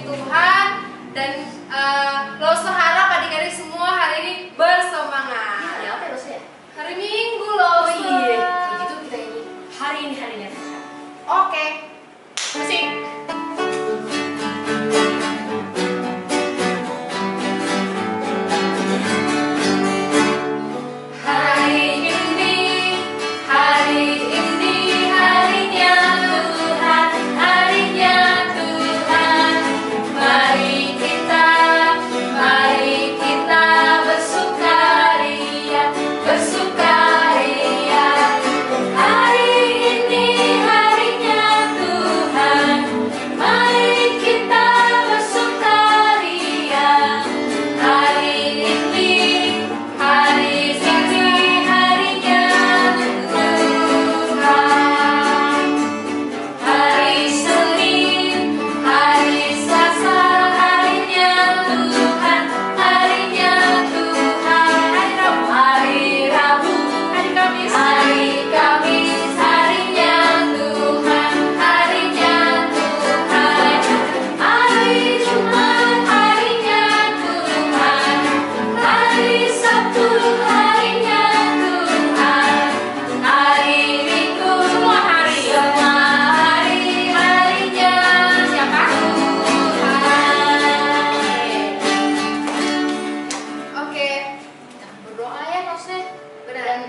Tuhan dan Lose harap adik-adik semua hari ini bersemangat. Hari apa ya Lose ya? Hari Minggu Lose. Oh iya, kalau gitu kita ini hari ini harinya Tuhan. Oke. Masih.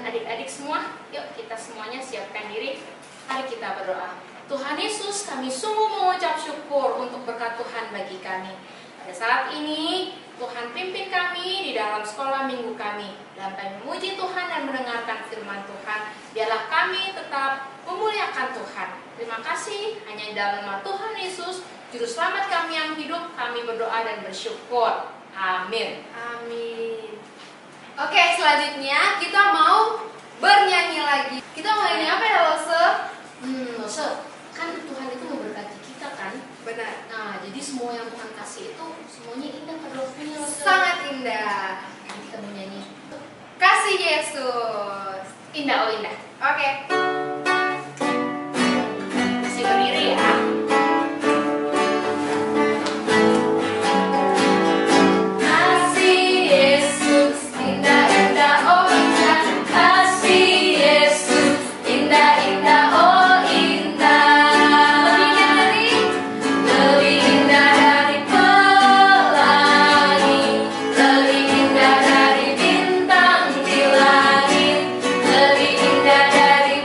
Adik-adik semua, yuk kita semuanya siapkan diri. Mari kita berdoa. Tuhan Yesus, kami sungguh mengucap syukur untuk berkat Tuhan bagi kami. Pada saat ini, Tuhan pimpin kami di dalam sekolah minggu kami. Dalam kami memuji Tuhan dan mendengarkan firman Tuhan, biarlah kami tetap memuliakan Tuhan. Terima kasih, hanya di dalam nama Tuhan Yesus, Juru Selamat kami yang hidup, kami berdoa dan bersyukur. Amin. Amin. Oke, selanjutnya kita mau bernyanyi lagi. Kita mau nyanyi apa ya Lose? Lose, kan Tuhan itu memberkati kita kan? Benar. Nah, jadi semua yang Tuhan kasih itu semuanya indah pada waktunya Lose. Sangat indah. Jadi kita mau nyanyi Kasih Yesus. Indah, oh indah. Oke. Masih berdiri ya. Lebih indah dari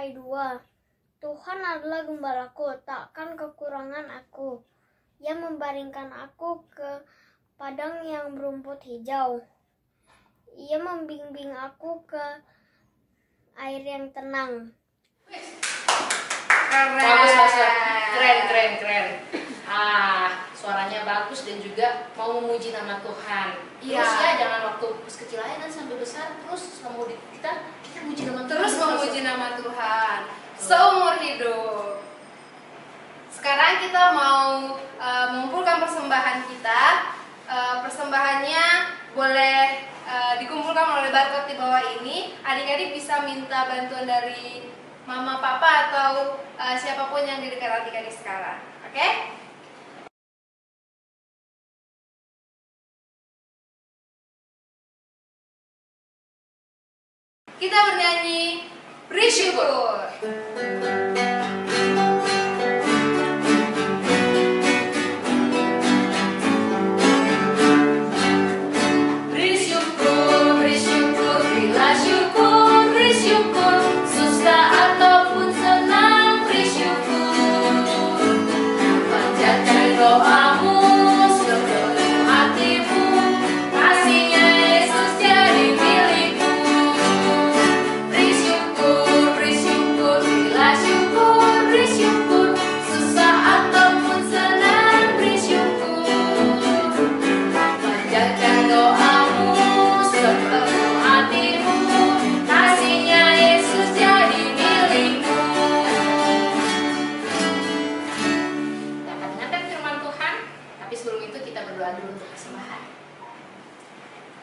sampai 2. Tuhan adalah gembalaku, takkan kekurangan aku. Ia membaringkan aku ke padang yang berumput hijau. Ia membimbing aku ke air yang tenang. Bagus, keren. Suaranya bagus dan juga mau memuji nama Tuhan. Terus ya jangan waktu kecil aja kan sampai besar terus kita muji nama Tuhan. Terus memuji nama Tuhan seumur hidup. Sekarang kita mau mengumpulkan persembahan kita. Persembahannya boleh dikumpulkan oleh barcode di bawah ini. Adik-adik bisa minta bantuan dari mama, papa, atau siapapun yang di dekat adik-adik sekarang. Oke? Kita bernyanyi bersyukur.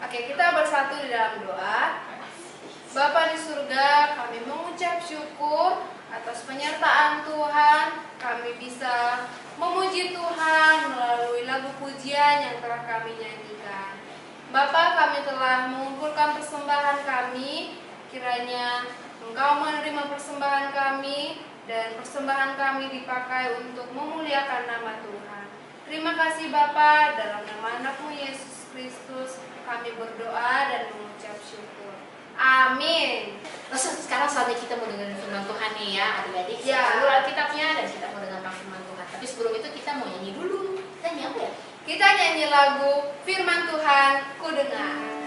Oke, kita bersatu di dalam doa. Bapa di surga, kami mengucap syukur atas penyertaan Tuhan. Kami bisa memuji Tuhan melalui lagu pujian yang telah kami nyanyikan. Bapa, kami telah mengumpulkan persembahan kami. Kiranya Engkau menerima persembahan kami dan persembahan kami dipakai untuk memuliakan nama Tuhan. Terima kasih Bapa, dalam nama anak-Mu Yesus Kristus kami berdoa dan mengucap syukur. Amin. Terus sekarang saatnya kita mau dengar firman Tuhan nih ya adik-adik. Ya. Dulu Alkitabnya dan kita mau dengarkan firman Tuhan. Tapi sebelum itu kita mau nyanyi dulu. Kita nyanyi apa ya? Kita nyanyi lagu Firman Tuhan Ku Dengar.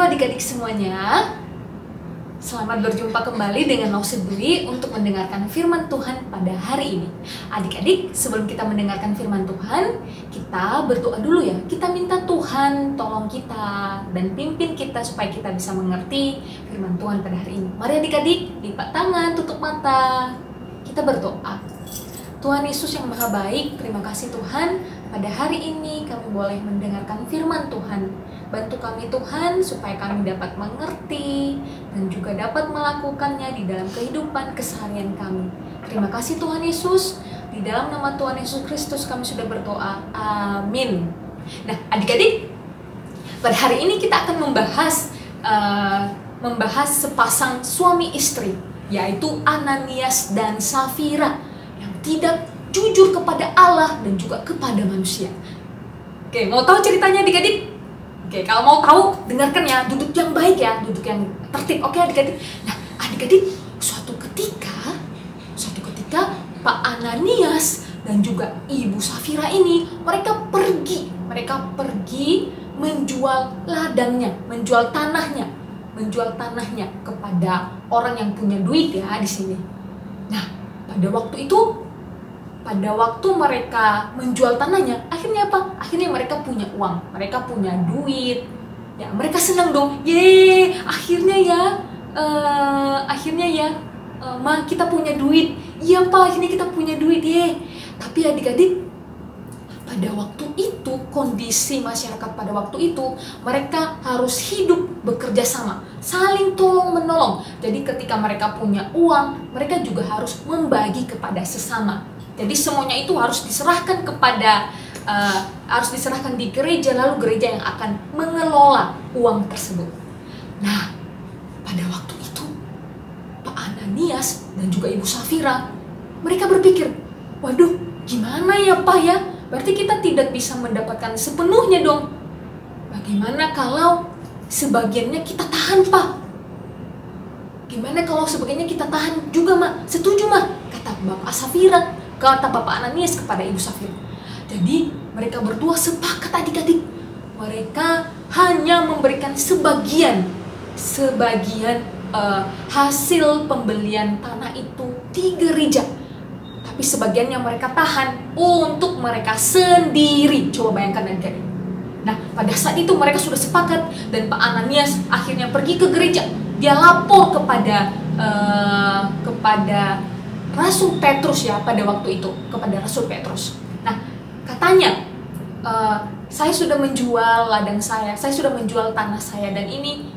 Adik-adik semuanya, selamat berjumpa kembali dengan Lausir Dwi untuk mendengarkan firman Tuhan pada hari ini. Adik-adik, sebelum kita mendengarkan firman Tuhan, kita berdoa dulu ya. Kita minta Tuhan tolong kita dan pimpin kita supaya kita bisa mengerti firman Tuhan pada hari ini. Mari adik-adik, lipat tangan, tutup mata. Kita berdoa. Tuhan Yesus yang Maha Baik, terima kasih Tuhan. Pada hari ini kami boleh mendengarkan firman Tuhan. Bantu kami Tuhan supaya kami dapat mengerti dan juga dapat melakukannya di dalam kehidupan keseharian kami. Terima kasih Tuhan Yesus. Di dalam nama Tuhan Yesus Kristus kami sudah berdoa. Amin. Nah adik-adik, pada hari ini kita akan membahas sepasang suami istri, yaitu Ananias dan Safira, yang tidak jujur kepada Allah dan juga kepada manusia. Oke, mau tahu ceritanya adik-adik? Oke, kalau mau tahu dengarkan ya, duduk yang baik ya, duduk yang tertib. Oke adik-adik. Nah adik-adik, suatu ketika Pak Ananias dan juga Ibu Safira ini mereka pergi menjual ladangnya, menjual tanahnya. menjual tanahnya kepada orang yang punya duit ya di sini. Nah, pada waktu mereka menjual tanahnya, akhirnya apa? Akhirnya mereka punya uang, mereka punya duit. Ya, mereka senang dong. Ye, akhirnya ya, Ma, kita punya duit. Iya, Pak, akhirnya kita punya duit, ye. Tapi adik-adik, pada waktu itu, kondisi masyarakat pada waktu itu, mereka harus hidup bekerja sama, saling tolong-menolong. Jadi ketika mereka punya uang, mereka juga harus membagi kepada sesama. Jadi semuanya itu harus diserahkan di gereja, lalu gereja yang akan mengelola uang tersebut. Nah, pada waktu itu, Pak Ananias dan juga Ibu Safira, mereka berpikir, waduh, gimana ya Pak ya? Berarti kita tidak bisa mendapatkan sepenuhnya dong. Bagaimana kalau sebagiannya kita tahan, Pak? Gimana kalau sebagiannya kita tahan juga, Mak? Setuju, Mak? Kata Bapak Ananias kepada Ibu Safira. Jadi mereka berdua sepakat adik-adik. Mereka hanya memberikan sebagian hasil pembelian tanah itu di gereja. Tapi sebagiannya mereka tahan untuk mereka sendiri. Coba bayangkan adik-adik. Nah, pada saat itu mereka sudah sepakat dan Pak Ananias akhirnya pergi ke gereja. Dia lapor kepada Rasul Petrus ya pada waktu itu, kepada Rasul Petrus. Nah, katanya saya sudah menjual ladang saya sudah menjual tanah saya, dan ini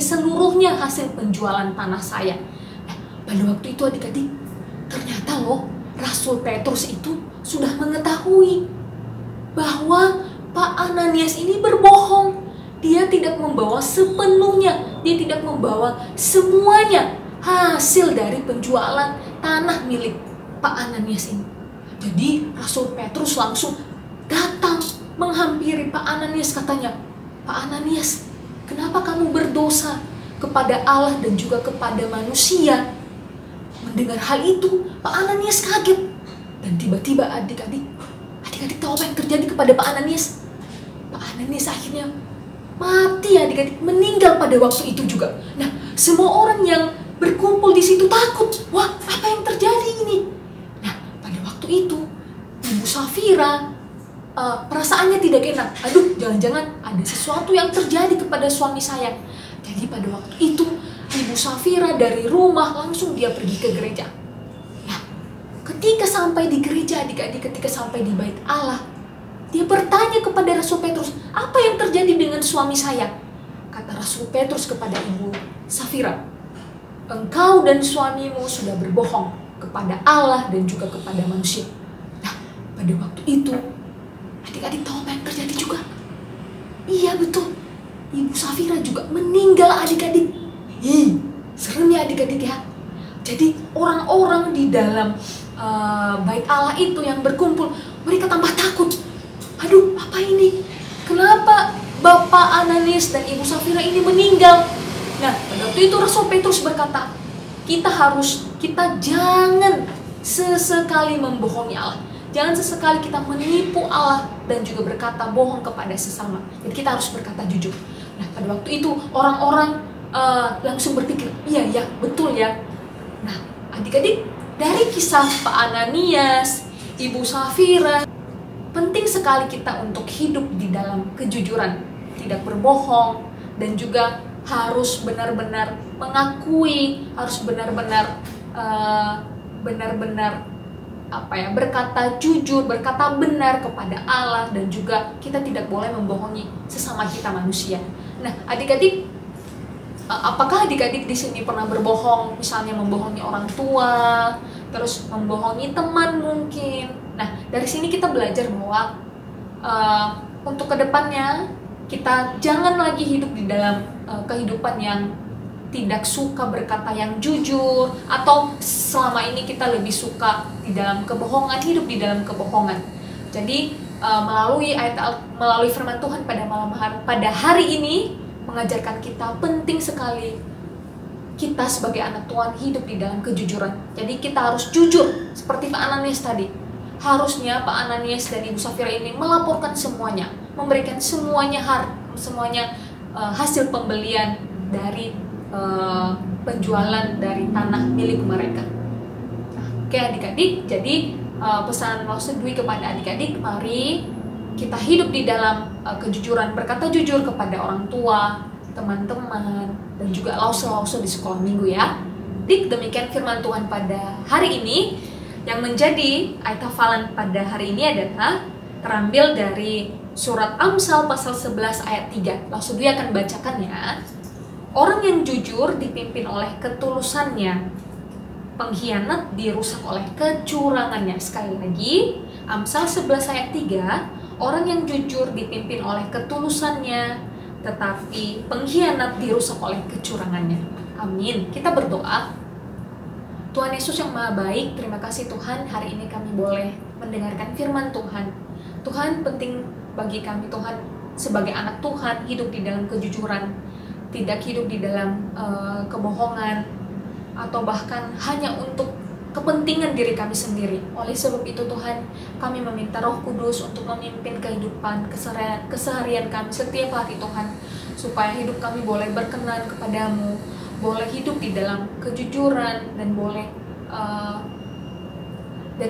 seluruhnya hasil penjualan tanah saya. Nah, pada waktu itu adik-adik, ternyata loh Rasul Petrus itu sudah mengetahui bahwa Pak Ananias ini berbohong. Dia tidak membawa sepenuhnya, dia tidak membawa semuanya hasil dari penjualan tanah milik Pak Ananias ini. Jadi Rasul Petrus langsung datang menghampiri Pak Ananias, katanya, Pak Ananias, kenapa kamu berdosa kepada Allah dan juga kepada manusia? Mendengar hal itu, Pak Ananias kaget. Dan tiba-tiba adik-adik tahu apa yang terjadi kepada Pak Ananias? Pak Ananias akhirnya mati adik-adik, meninggal pada waktu itu juga. Nah, semua orang yang berkumpul di situ takut. Wah, apa yang terjadi ini? Nah, pada waktu itu, Ibu Safira perasaannya tidak enak. Aduh, jangan-jangan ada sesuatu yang terjadi kepada suami saya. Jadi pada waktu itu, Ibu Safira dari rumah langsung dia pergi ke gereja. Nah, ketika sampai di gereja adik-adik, ketika sampai di bait Allah, dia bertanya kepada Rasul Petrus, apa yang terjadi dengan suami saya? Kata Rasul Petrus kepada Ibu Safira, engkau dan suamimu sudah berbohong kepada Allah dan juga kepada manusia. Nah, pada waktu itu, adik-adik tahu apa yang terjadi juga? Iya betul, Ibu Safira juga meninggal adik-adik. Serem ya adik-adik ya. Jadi orang-orang di dalam bait Allah itu yang berkumpul, mereka tambah takut. Aduh, apa ini? Kenapa Bapak Ananias dan Ibu Safira ini meninggal? Nah, pada waktu itu Rasul Petrus berkata, kita jangan sesekali membohongi Allah. Jangan sesekali kita menipu Allah dan juga berkata bohong kepada sesama. Jadi kita harus berkata jujur. Nah, pada waktu itu orang-orang langsung berpikir, iya betul ya. Nah, adik-adik, dari kisah Pak Ananias, Ibu Safira, penting sekali kita untuk hidup di dalam kejujuran, tidak berbohong, dan juga harus benar-benar mengakui, harus benar-benar berkata jujur, berkata benar kepada Allah, dan juga kita tidak boleh membohongi sesama kita manusia. Nah, adik-adik, apakah adik-adik di sini pernah berbohong, misalnya membohongi orang tua, terus membohongi teman mungkin? Nah, dari sini kita belajar bahwa untuk kedepannya kita jangan lagi hidup di dalam kehidupan yang tidak suka berkata yang jujur, atau selama ini kita lebih suka di dalam kebohongan, hidup di dalam kebohongan. Jadi melalui firman Tuhan pada hari ini mengajarkan kita penting sekali kita sebagai anak Tuhan hidup di dalam kejujuran. Jadi kita harus jujur seperti Pak Ananias tadi. Harusnya Pak Ananias dan Ibu Safira ini melaporkan semuanya, memberikan semuanya hasil pembelian dari penjualan dari tanah milik mereka. Oke adik-adik, jadi pesan Laos Dwi kepada adik-adik, mari kita hidup di dalam kejujuran, berkata jujur kepada orang tua, teman-teman, dan juga lause-lause di sekolah minggu ya. Dik, demikian firman Tuhan pada hari ini. Yang menjadi ayat hafalan pada hari ini adalah terambil dari surat Amsal pasal 11 ayat 3. Lause Dwi akan bacakan ya. Orang yang jujur dipimpin oleh ketulusannya, pengkhianat dirusak oleh kecurangannya. Sekali lagi, Amsal 11 ayat 3, orang yang jujur dipimpin oleh ketulusannya, tetapi pengkhianat dirusak oleh kecurangannya. Amin. Kita berdoa. Tuhan Yesus yang Maha Baik, terima kasih Tuhan, hari ini kami boleh mendengarkan firman Tuhan. Tuhan, penting bagi kami Tuhan sebagai anak Tuhan hidup di dalam kejujuran, tidak hidup di dalam kebohongan, atau bahkan hanya untuk kepentingan diri kami sendiri. Oleh sebab itu Tuhan, kami meminta Roh Kudus untuk memimpin kehidupan keseharian kami setiap hari Tuhan, supaya hidup kami boleh berkenan kepadamu, boleh hidup di dalam kejujuran, dan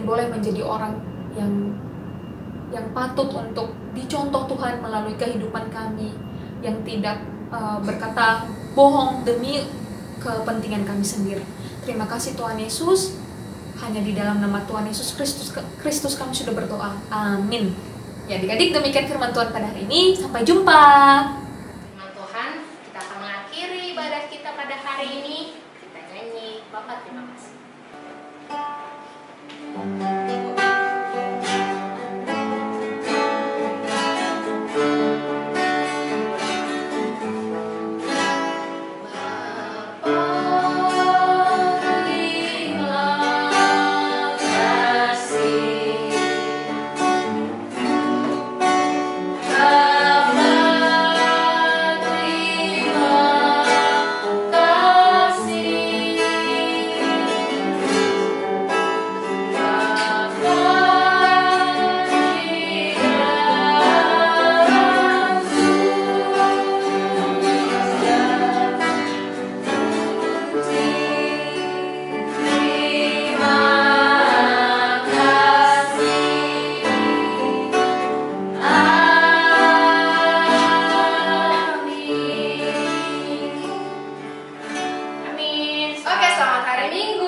boleh menjadi orang yang patut untuk dicontoh Tuhan melalui kehidupan kami, yang tidak berkata bohong demi kepentingan kami sendiri. Terima kasih Tuhan Yesus. Hanya di dalam nama Tuhan Yesus Kristus kami sudah berdoa. Amin. Ya adik-adik, demikian firman Tuhan pada hari ini. Sampai jumpa. Firman Tuhan, kita akan mengakhiri ibadah kita pada hari ini. Kita nyanyi, Bapak terima kasih. Oke, selamat hari Minggu.